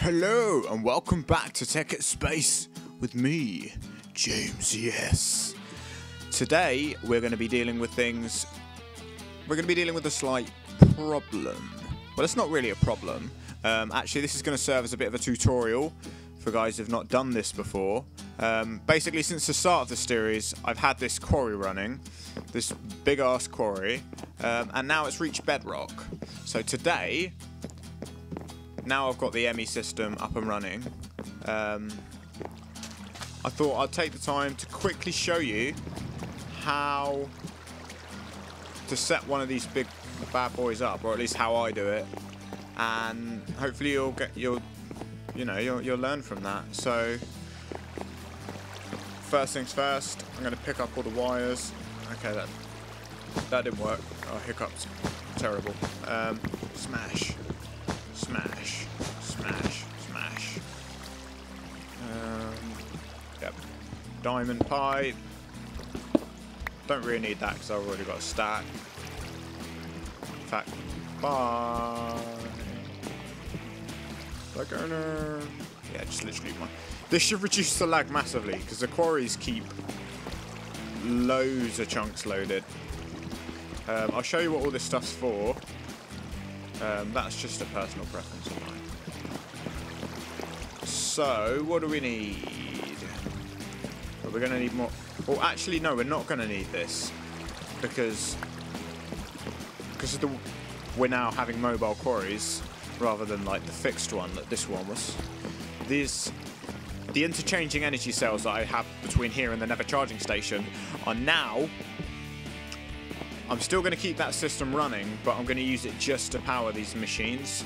Hello and welcome back to Tekkit Space with me, James. Yes. Today we're going to be dealing with things. We're going to be dealing with a slight problem. Well, it's not really a problem. Actually, this is going to serve as a bit of a tutorial for guys who've not done this before. Basically, since the start of the series, I've had this quarry running, this big ass quarry, and now it's reached bedrock. So today, now I've got the ME system up and running, I thought I'd take the time to quickly show you how to set one of these big bad boys up, or at least how I do it, and hopefully you'll learn from that. So first things first, I'm going to pick up all the wires. Okay, that didn't work. Oh, hiccups, terrible. Smash. Smash, smash, smash. Yep. Diamond pipe. Don't really need that because I've already got a stack. In fact, bye. Yeah, just literally one. This should reduce the lag massively because the quarries keep loads of chunks loaded. I'll show you what all this stuff's for. That's just a personal preference of mine. So, what do we need? Well, we're going to need more. Well, actually, no, we're not going to need this because we're now having mobile quarries rather than like the fixed one that this one was. The interchanging energy cells that I have between here and the Never charging station are now. I'm still going to keep that system running, but I'm going to use it just to power these machines,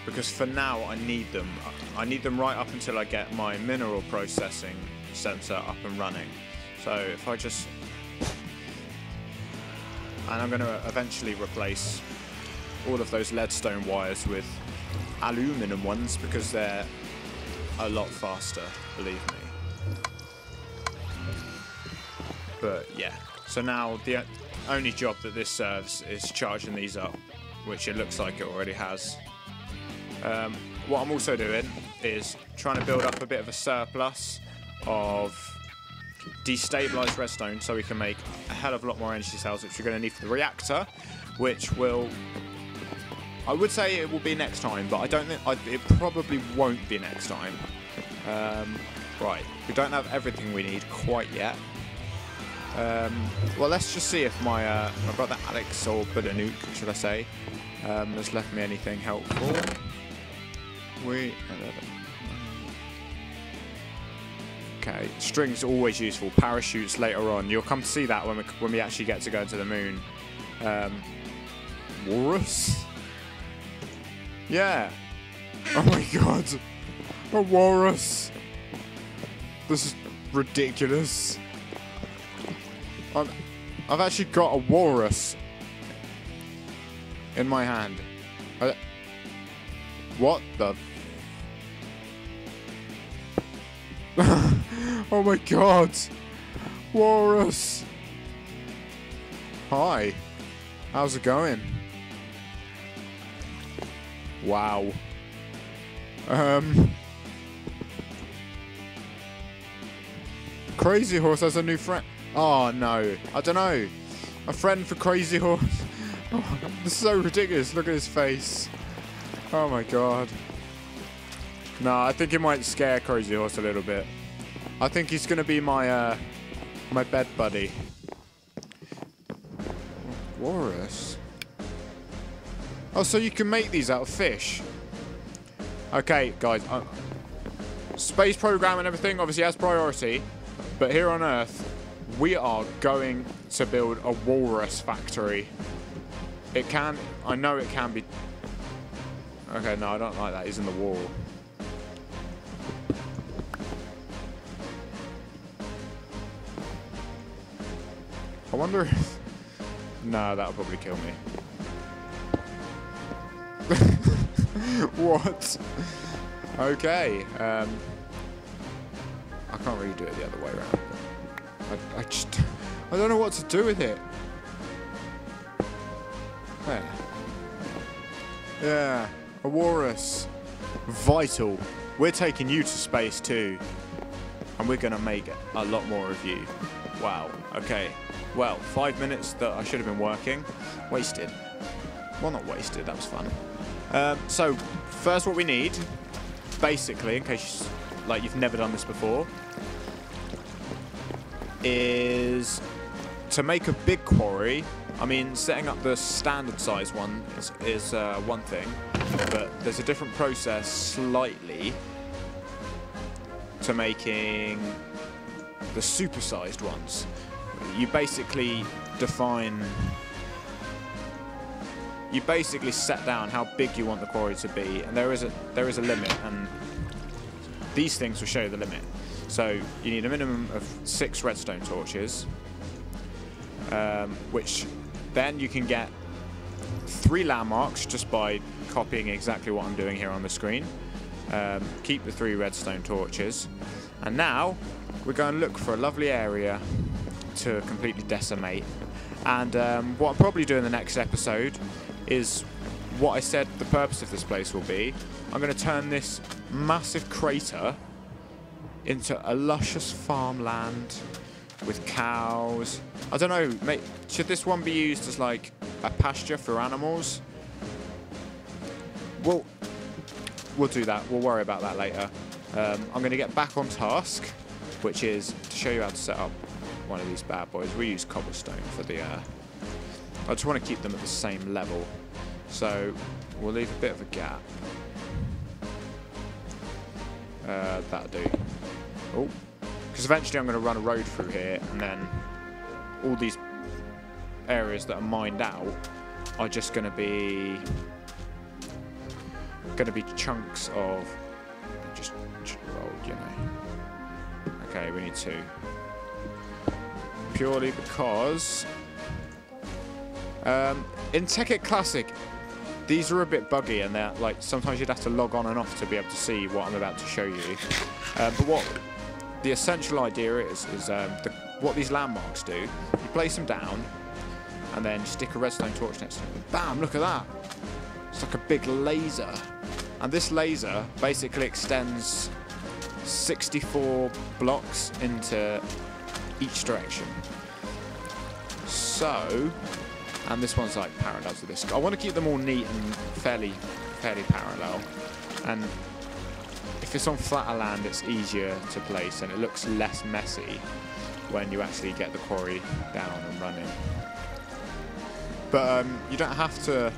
because for now I need them. I need them right up until I get my mineral processing sensor up and running. So if I just... And I'm going to eventually replace all of those leadstone wires with aluminum ones, because they're a lot faster, believe me. But yeah, so now the only job that this serves is charging these up, which it looks like it already has. What I'm also doing is trying to build up a bit of a surplus of destabilized redstone so we can make a hell of a lot more energy cells, which we're going to need for the reactor, which will... I would say it will be next time, but I don't think... it probably won't be next time. Right, we don't have everything we need quite yet. Well, let's just see if my brother Alex, or Buildcraft, should I say, has left me anything helpful. Okay, string's always useful. Parachutes later on. You'll come to see that when we actually get to go to the moon. Walrus? Yeah. Oh my god. A walrus. This is ridiculous. I've actually got a walrus in my hand. What the? Oh my god! Walrus! Hi. How's it going? Wow. Crazy Horse has a new friend. Oh no, I don't know. A friend for Crazy Horse. Oh, this is so ridiculous. Look at his face. Oh my god. No, I think it might scare Crazy Horse a little bit. I think he's gonna be my my bed buddy. Walrus. Oh, so you can make these out of fish. Okay, guys. Space program and everything obviously has priority, but here on Earth, we are going to build a walrus factory. It can... I know it can be... Okay, no, I don't like that. He's in the wall. I wonder if... No, that'll probably kill me. What? Okay. I can't really do it the other way around. I don't know what to do with it. There. Yeah, a walrus. vital. We're taking you to space too. And we're going to make a lot more of you. Wow. Okay. Well, 5 minutes that I should have been working. Wasted. Well, not wasted. That was fun. So, first what we need, basically, in case you've never done this before, is to make a big quarry. I mean, setting up the standard size one is one thing, but there's a different process slightly to making the supersized ones. You basically set down how big you want the quarry to be, and there is a limit, and these things will show you the limit. So you need a minimum of 6 redstone torches, which then you can get 3 landmarks just by copying exactly what I'm doing here on the screen. Keep the 3 redstone torches, and now we're going to look for a lovely area to completely decimate. And what I'll probably do in the next episode is what I said the purpose of this place will be. I'm going to turn this massive crater into a luscious farmland with cows. I don't know, mate, should this one be used as like a pasture for animals? We'll do that. We'll worry about that later. I'm going to get back on task, which is to show you how to set up one of these bad boys. We use cobblestone for the... I just want to keep them at the same level. So we'll leave a bit of a gap. That'll do. Oh, because eventually I'm going to run a road through here, and then all these areas that are mined out are just going to be chunks of just rolled, you know. Okay, we need 2. Purely because in Tekkit Classic, these are a bit buggy, and they're like sometimes you'd have to log on and off to be able to see what I'm about to show you. But what the essential idea is what these landmarks do. You place them down, and then stick a redstone torch next to them. Bam! Look at that. It's like a big laser, and this laser basically extends 64 blocks into each direction. So, and this one's like parallel to this. I want to keep them all neat and fairly parallel. And if it's on flatter land, it's easier to place, and it looks less messy when you actually get the quarry down and running. But you don't have to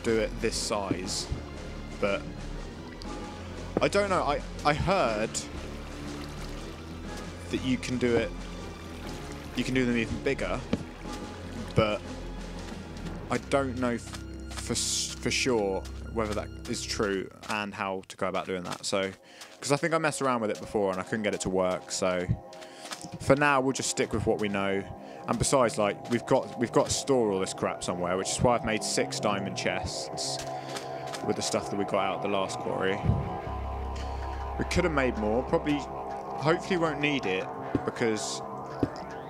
do it this size. But I don't know. I heard that you can do it. You can do them even bigger, but I don't know for sure whether that is true and how to go about doing that. So, because I think I messed around with it before and I couldn't get it to work. So, for now we'll just stick with what we know. And besides, like we've got to store all this crap somewhere, which is why I've made 6 diamond chests with the stuff that we got out of the last quarry. We could have made more. Probably, hopefully, won't need it because,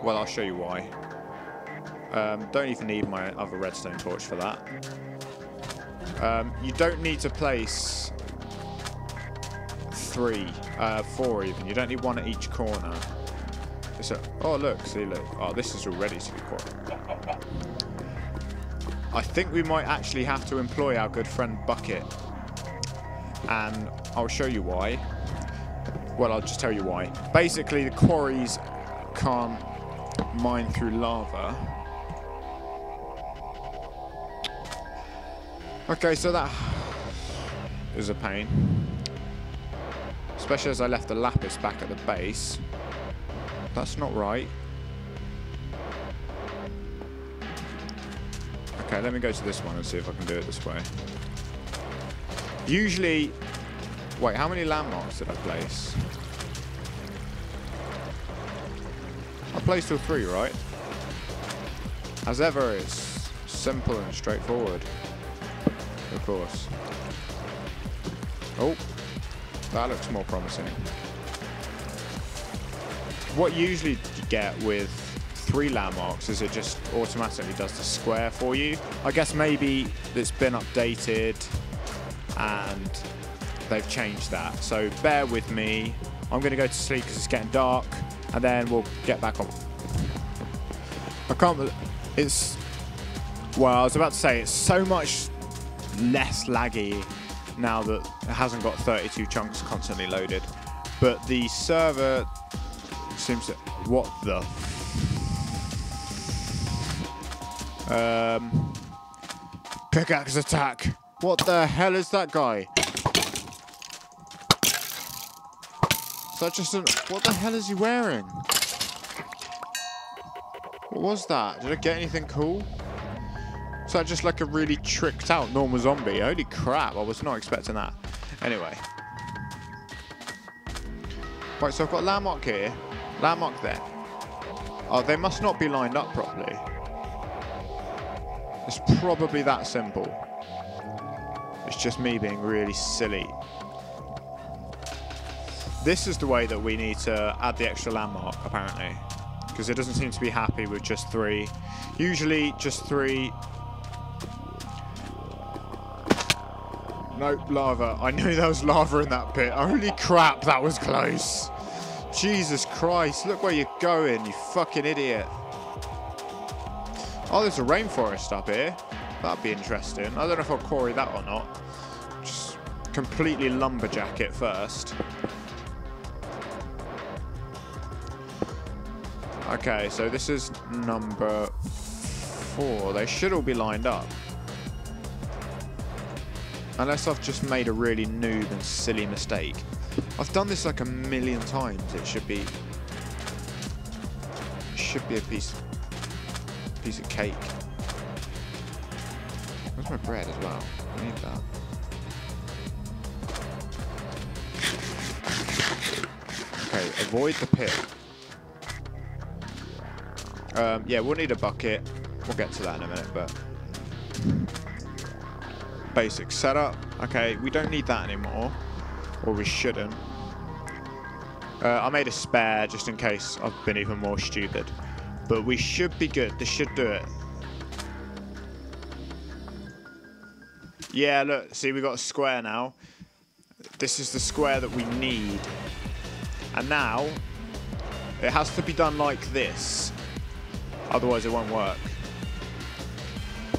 well, I'll show you why. Don't even need my other redstone torch for that. You don't need to place 4 even. You don't need 1 at each corner. Oh look, see look. Oh, this is all ready to be quarried. I think we might actually have to employ our good friend Bucket, and I'll show you why. Well, I'll just tell you why. Basically, the quarries can't mine through lava. Okay, so that is a pain. Especially as I left the lapis back at the base. That's not right. Okay, let me go to this one and see if I can do it this way. Usually... Wait, how many landmarks did I place? I placed all 3, right? As ever, it's simple and straightforward. Of course. Oh, that looks more promising. What usually you get with 3 landmarks is it just automatically does the square for you. I guess maybe it's been updated and they've changed that. So bear with me. I'm going to go to sleep because it's getting dark, and then we'll get back on. I can't believe it's... Well, I was about to say, it's so much less laggy now that it hasn't got 32 chunks constantly loaded. But the server seems to... What the... Pickaxe attack! What the hell is that guy? Is that just a... What the hell is he wearing? What was that? Did I get anything cool? Is that just like a really tricked out normal zombie? Holy crap, I was not expecting that. Anyway. Right, so I've got landmark here, landmark there. Oh, they must not be lined up properly. It's probably that simple. It's just me being really silly. This is the way that we need to add the extra landmark, apparently. Because it doesn't seem to be happy with just 3. Usually, just 3... Nope, lava. I knew there was lava in that pit. Holy crap, that was close. Jesus Christ, look where you're going, you fucking idiot. Oh, there's a rainforest up here. That'd be interesting. I don't know if I'll quarry that or not. Just completely lumberjack it first. Okay, so this is number 4. They should all be lined up. Unless I've just made a really noob and silly mistake. I've done this like a million times. It should be a piece of cake. Where's my bread as well? I need that. Okay, avoid the pit. Yeah, we'll need a bucket. We'll get to that in a minute, but... Basic setup. Okay, we don't need that anymore. Or we shouldn't. I made a spare just in case I've been even more stupid. But we should be good. This should do it. Yeah, look. See, we got a square now. This is the square that we need. And now, it has to be done like this. Otherwise, it won't work.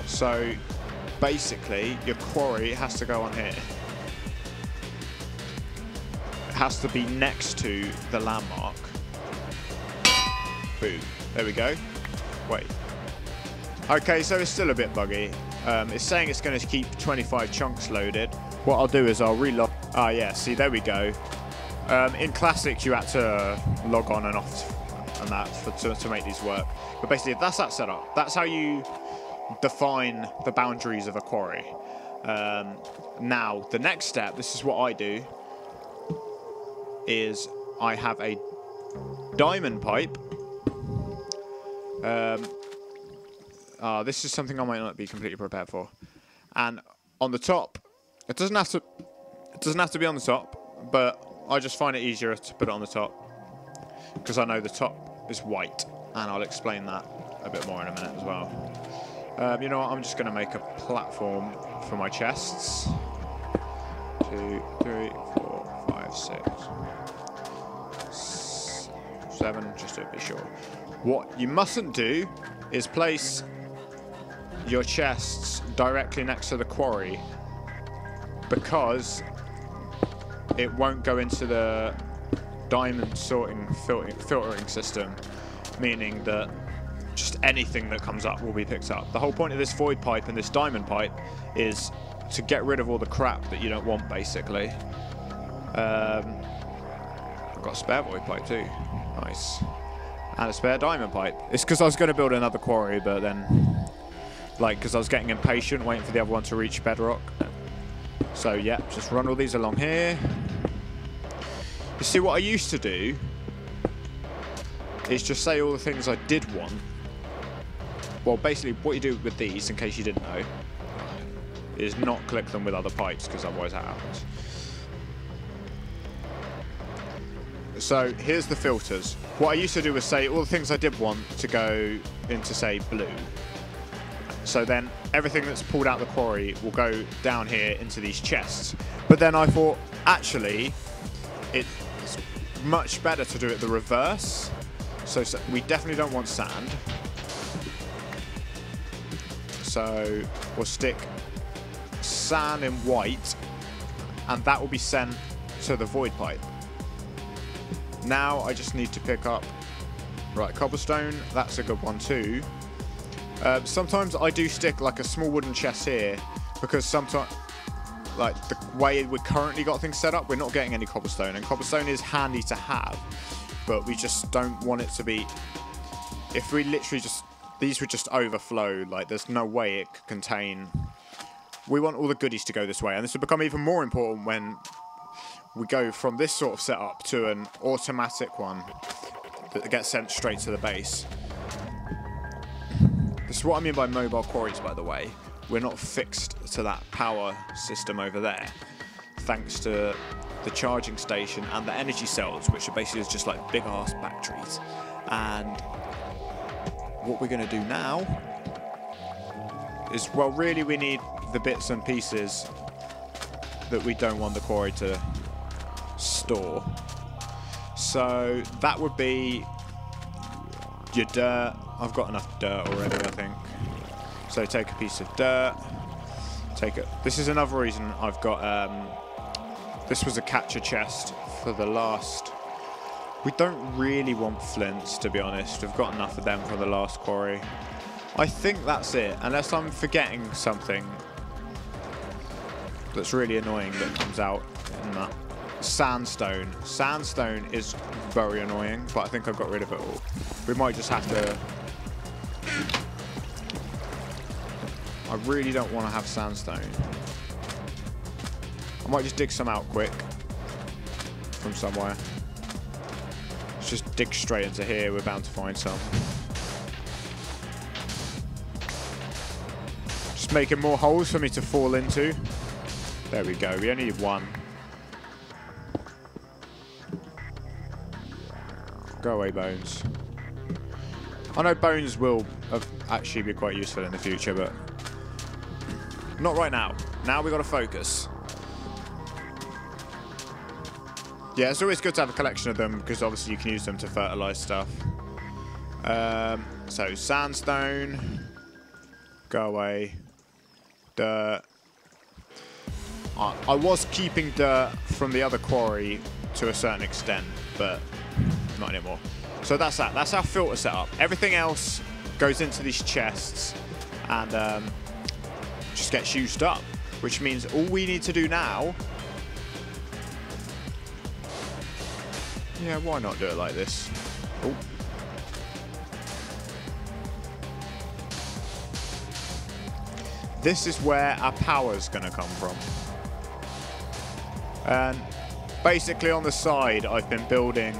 So... Basically, your quarry has to go on here. It has to be next to the landmark. Boom. There we go. Wait. Okay, so it's still a bit buggy. It's saying it's going to keep 25 chunks loaded. What I'll do is I'll relog. Ah, yeah. See, there we go. In Classic, you had to log on and off and that to make these work. But basically, that's that setup. That's how you define the boundaries of a quarry. Now, the next step, this is what I do, is I have a diamond pipe. This is something I might not be completely prepared for. And on the top, it doesn't have to be on the top, but I just find it easier to put it on the top because I know the top is white, and I'll explain that a bit more in a minute as well. You know what, I'm just going to make a platform for my chests. 2, 3, 4, 5, 6, 7, just to be sure. What you mustn't do is place your chests directly next to the quarry, because it won't go into the diamond sorting filtering system, meaning that just anything that comes up will be picked up. The whole point of this void pipe and this diamond pipe is to get rid of all the crap that you don't want, basically. I've got a spare void pipe too. Nice. And a spare diamond pipe. It's because I was going to build another quarry, but then, like, because I was getting impatient waiting for the other one to reach bedrock. So, yeah, just run all these along here. You see, what I used to do is just say all the things I did want. Well, basically, what you do with these, in case you didn't know, is not click them with other pipes, because otherwise that happens. So, here's the filters. What I used to do was say all the things I did want to go into, say, blue. So then everything that's pulled out the quarry will go down here into these chests. But then I thought, actually, it's much better to do it the reverse. So we definitely don't want sand. So we'll stick sand in white, and that will be sent to the void pipe. Now I just need to pick up, right, cobblestone. That's a good one too. Sometimes I do stick like a small wooden chest here, because sometimes, like the way we currently got things set up, we're not getting any cobblestone, and cobblestone is handy to have, but we just don't want it to be, if we literally just, these would just overflow, like there's no way it could contain, we want all the goodies to go this way, and this will become even more important when we go from this sort of setup to an automatic one that gets sent straight to the base. This is what I mean by mobile quarries, by the way. We're not fixed to that power system over there, thanks to the charging station and the energy cells, which are basically just like big ass batteries. And what we're going to do now is, well, really we need the bits and pieces that we don't want the quarry to store. So that would be your dirt. I've got enough dirt already, I think. So take a piece of dirt. Take it. This is another reason I've got. This was a catcher chest for the last. We don't really want flints, to be honest. We've got enough of them for the last quarry. I think that's it, unless I'm forgetting something that's really annoying that comes out in that. Sandstone. Sandstone is very annoying, but I think I've got rid of it all. We might just have to. I really don't want to have sandstone. I might just dig some out quick from somewhere. Let's just dig straight into here. We're bound to find some. Just making more holes for me to fall into. There we go. We only need one. Go away, bones. I know bones will actually be quite useful in the future, but not right now. Now we've got to focus. Yeah, it's always good to have a collection of them, because obviously you can use them to fertilize stuff. So sandstone. Go away. Dirt. I was keeping dirt from the other quarry to a certain extent, but not anymore. So that's that. That's our filter setup. Everything else goes into these chests and just gets used up, which means all we need to do now. Yeah, why not do it like this? Oh. This is where our power's going to come from. And basically on the side, I've been building,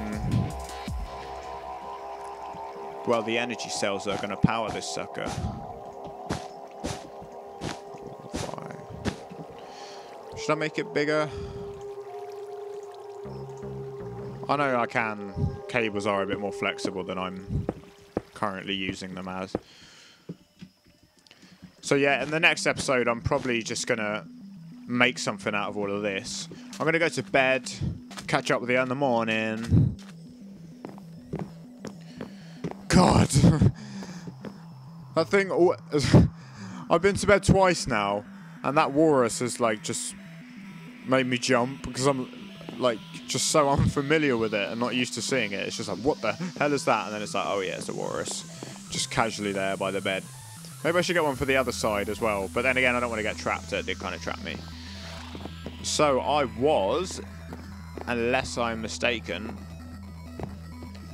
well, the energy cells that are going to power this sucker. 4, 5. Should I make it bigger? I know I can. Cables are a bit more flexible than I'm currently using them as. So yeah, in the next episode, I'm probably just going to make something out of all of this. I'm going to go to bed, catch up with you in the morning. God. That thing, I've been to bed twice now, and that walrus has like just made me jump because I'm like just so unfamiliar with it and not used to seeing it. It's just like, what the hell is that? And then it's like, oh yeah, it's a walrus. Just casually there by the bed. Maybe I should get one for the other side as well. But then again, I don't want to get trapped. It did kind of trap me. So I was, unless I'm mistaken.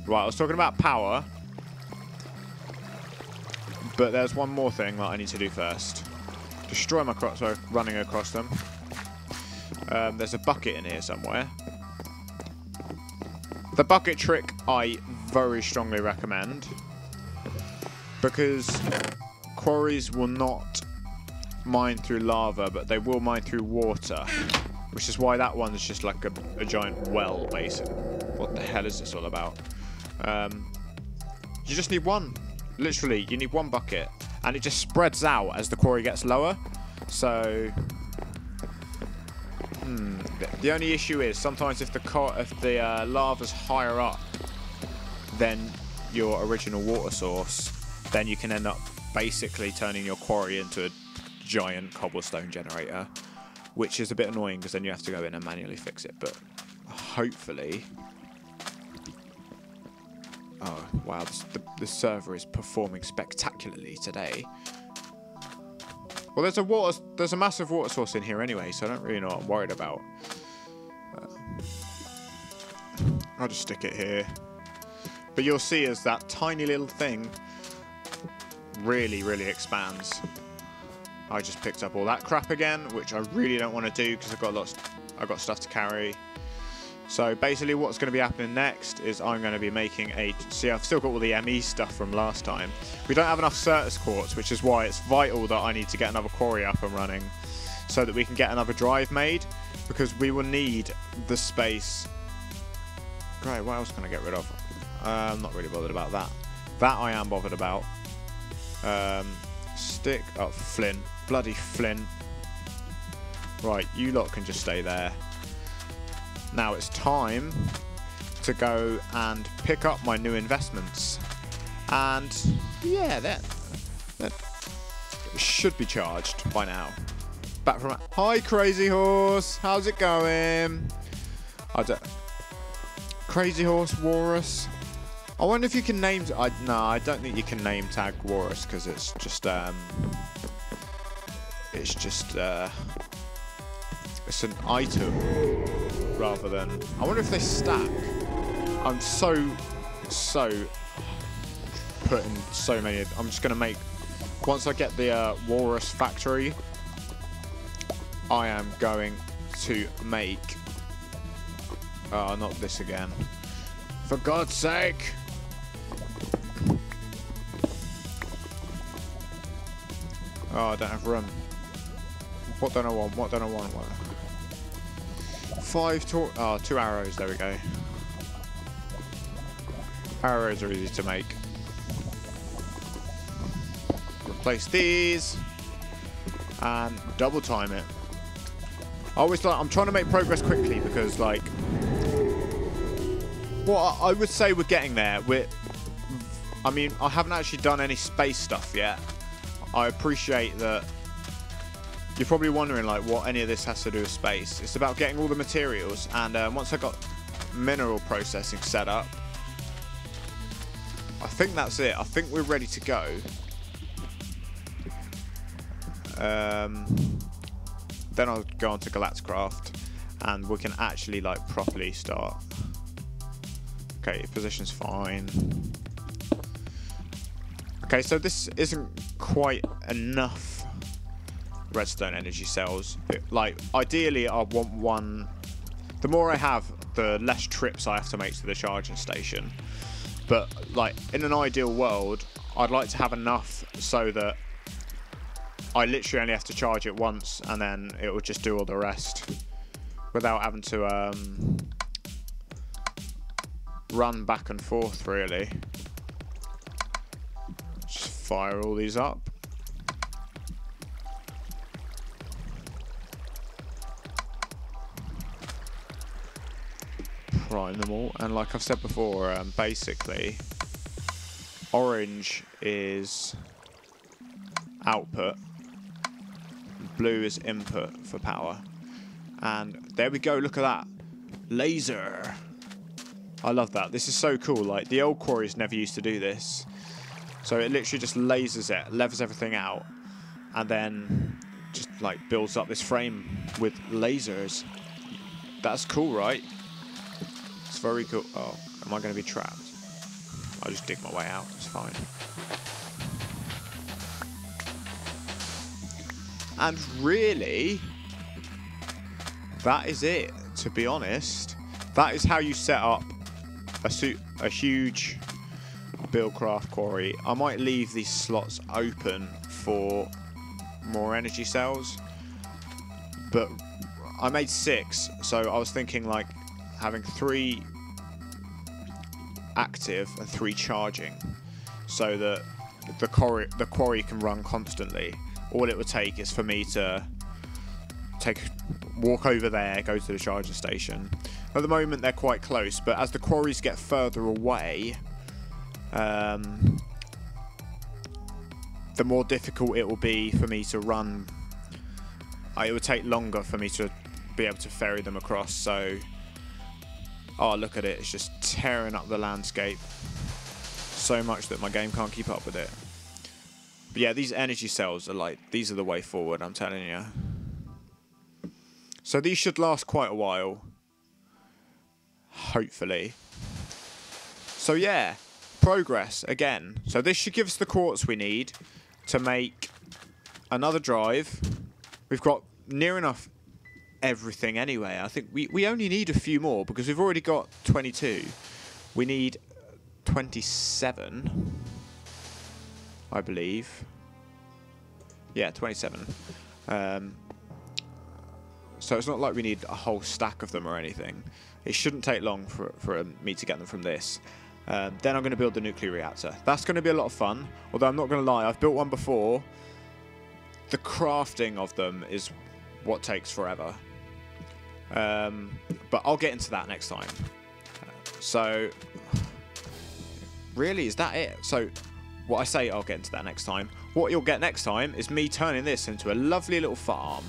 Right, I was talking about power. But there's one more thing that I need to do first. Destroy my crops by running across them. There's a bucket in here somewhere. The bucket trick I very strongly recommend. Because quarries will not mine through lava, but they will mine through water. Which is why that one's just like a giant well, basically. What the hell is this all about? You just need one. Literally, you need one bucket. and it just spreads out as the quarry gets lower. So the only issue is sometimes if the lava's higher up than your original water source, then you can end up basically turning your quarry into a giant cobblestone generator, which is a bit annoying because then you have to go in and manually fix it. But hopefully, oh wow, the server is performing spectacularly today. Well, there's a massive water source in here anyway, so I don't really know what I'm worried about. I'll just stick it here. But you'll see as that tiny little thing really, really expands. I just picked up all that crap again, which I really don't want to do because I've got stuff to carry. So basically what's going to be happening next is I'm going to be making see, I've still got all the ME stuff from last time. We don't have enough Certus quartz, which is why it's vital that I need to get another quarry up and running so that we can get another drive made, because we will need the space. Great, what else can I get rid of? I'm not really bothered about that. That I am bothered about. Stick up flint. Bloody flint. Right, you lot can just stay there. Now it's time to go and pick up my new investments. And yeah, that should be charged by now. Back from... Hi, Crazy Horse. How's it going? Crazy Horse, Walrus. I wonder if you can name... No, I don't think you can name tag Walrus because it's just... it's an item rather than... I wonder if they stack. I'm so putting so many... I'm just going to make... Once I get the Walrus factory, I am going to make... Oh, not this again. For God's sake! Oh, I don't have room. What don't I want? What don't I want? What? 2 arrows. There we go. Arrows are easy to make. Replace these and double time it. I'm trying to make progress quickly because, like, well, I would say we're getting there. I mean, I haven't actually done any space stuff yet. I appreciate that you're probably wondering like what any of this has to do with space. It's about getting all the materials, and once I got mineral processing set up, I think that's it. I think we're ready to go. Then I'll go on to Galacticraft, and we can actually like properly start. Okay, position's fine. Okay, so this isn't quite enough redstone energy cells. Like, ideally, I want one. The more I have, the less trips I have to make to the charging station. But, like, in an ideal world, I'd like to have enough so that I literally only have to charge it once, and then it will just do all the rest without having to run back and forth, really. Just fire all these up. Prime them all, and like I've said before, basically orange is output, blue is input for power. And there we go, look at that laser. I love that. This is so cool. Like, the old quarries never used to do this, so it literally just lasers it, levels everything out, and then just like builds up this frame with lasers. That's cool, right? It's very cool. Oh, am I going to be trapped? I'll just dig my way out. It's fine. And really, that is it, to be honest. That is how you set up a huge Buildcraft Quarry. I might leave these slots open for more energy cells, but I made 6, so I was thinking like having 3 active and 3 charging, so that the quarry can run constantly. All it would take is for me to walk over there, go to the charging station. At the moment they're quite close, but as the quarries get further away, the more difficult it will be for me to run. It would take longer for me to be able to ferry them across. So, oh, look at it, it's just tearing up the landscape so much that my game can't keep up with it. But yeah, these energy cells are like, these are the way forward, I'm telling you. So these should last quite a while, hopefully. So yeah, progress again. So this should give us the quartz we need to make another drive. We've got near enough everything anyway. I think we only need a few more because we've already got 22. We need 27, I believe. Yeah, 27. So it's not like we need a whole stack of them or anything. It shouldn't take long for me to get them from this. Then I'm going to build the nuclear reactor. That's going to be a lot of fun. Although I'm not going to lie, I've built one before. The crafting of them is what takes forever. But I'll get into that next time. So, really, is that it? So, what I say, I'll get into that next time. What you'll get next time is me turning this into a lovely little farm.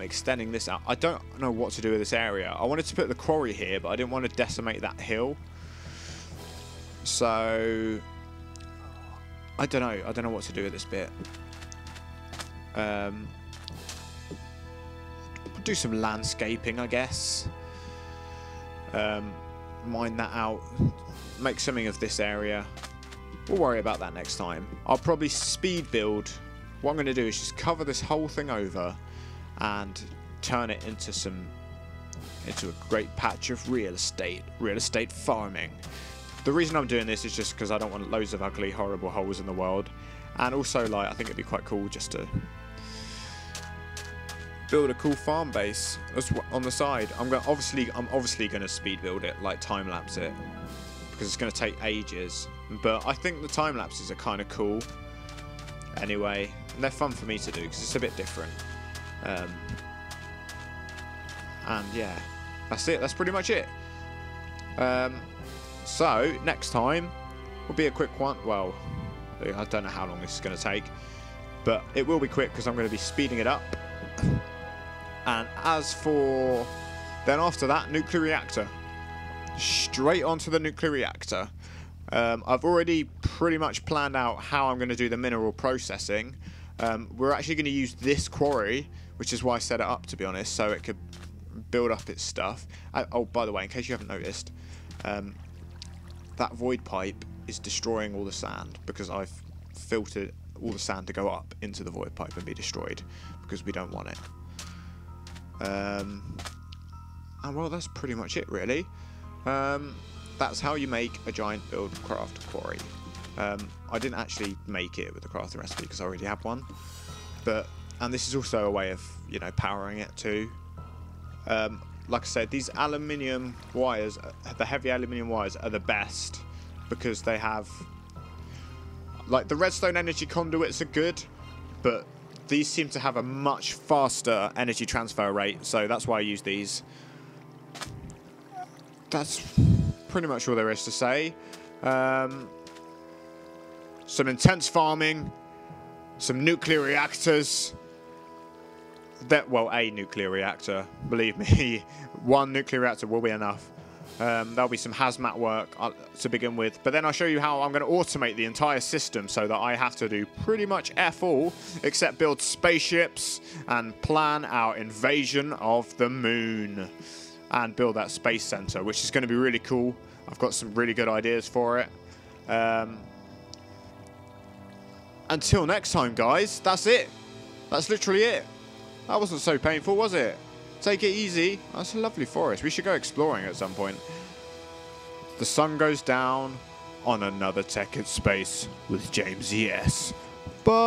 Extending this out. I don't know what to do with this area. I wanted to put the quarry here, but I didn't want to decimate that hill. So I don't know. I don't know what to do with this bit. Do some landscaping, I guess. Mine that out. Make something of this area. We'll worry about that next time. I'll probably speed build. What I'm going to do is just cover this whole thing over and turn it into a great patch of real estate farming. The reason I'm doing this is just because I don't want loads of ugly, horrible holes in the world, and also like I think it'd be quite cool just to build a cool farm base on the side. I'm obviously going to speed build it, like time lapse it, because it's going to take ages. But I think the time lapses are kind of cool anyway, and they're fun for me to do because it's a bit different. And yeah, that's it. That's pretty much it. So next time will be a quick one. Well, I don't know how long this is going to take, but it will be quick because I'm going to be speeding it up. And as for then after that, nuclear reactor. Straight onto the nuclear reactor. I've already pretty much planned out how I'm going to do the mineral processing. We're actually going to use this quarry, which is why I set it up, to be honest, so it could build up its stuff. Oh, by the way, in case you haven't noticed, that void pipe is destroying all the sand because I've filtered all the sand to go up into the void pipe and be destroyed because we don't want it. And well, that's pretty much it, really. That's how you make a giant Buildcraft Quarry. I didn't actually make it with the crafting recipe because I already have one, and this is also a way of, you know, powering it too. Like I said, these aluminium wires, the heavy aluminium wires, are the best because they have, like, the redstone energy conduits are good, but these seem to have a much faster energy transfer rate, so that's why I use these. That's pretty much all there is to say. Some intense farming, some nuclear reactors. Well, a nuclear reactor, believe me. One nuclear reactor will be enough. There'll be some hazmat work to begin with, but then I'll show you how I'm going to automate the entire system so that I have to do pretty much F all except build spaceships and plan our invasion of the moon and build that space center, which is going to be really cool. I've got some really good ideas for it. Until next time, guys, that's it. That's literally it. That wasn't so painful, was it? Take it easy. That's a lovely forest. We should go exploring at some point. The sun goes down on another Tekkit Space with James ES. Bye.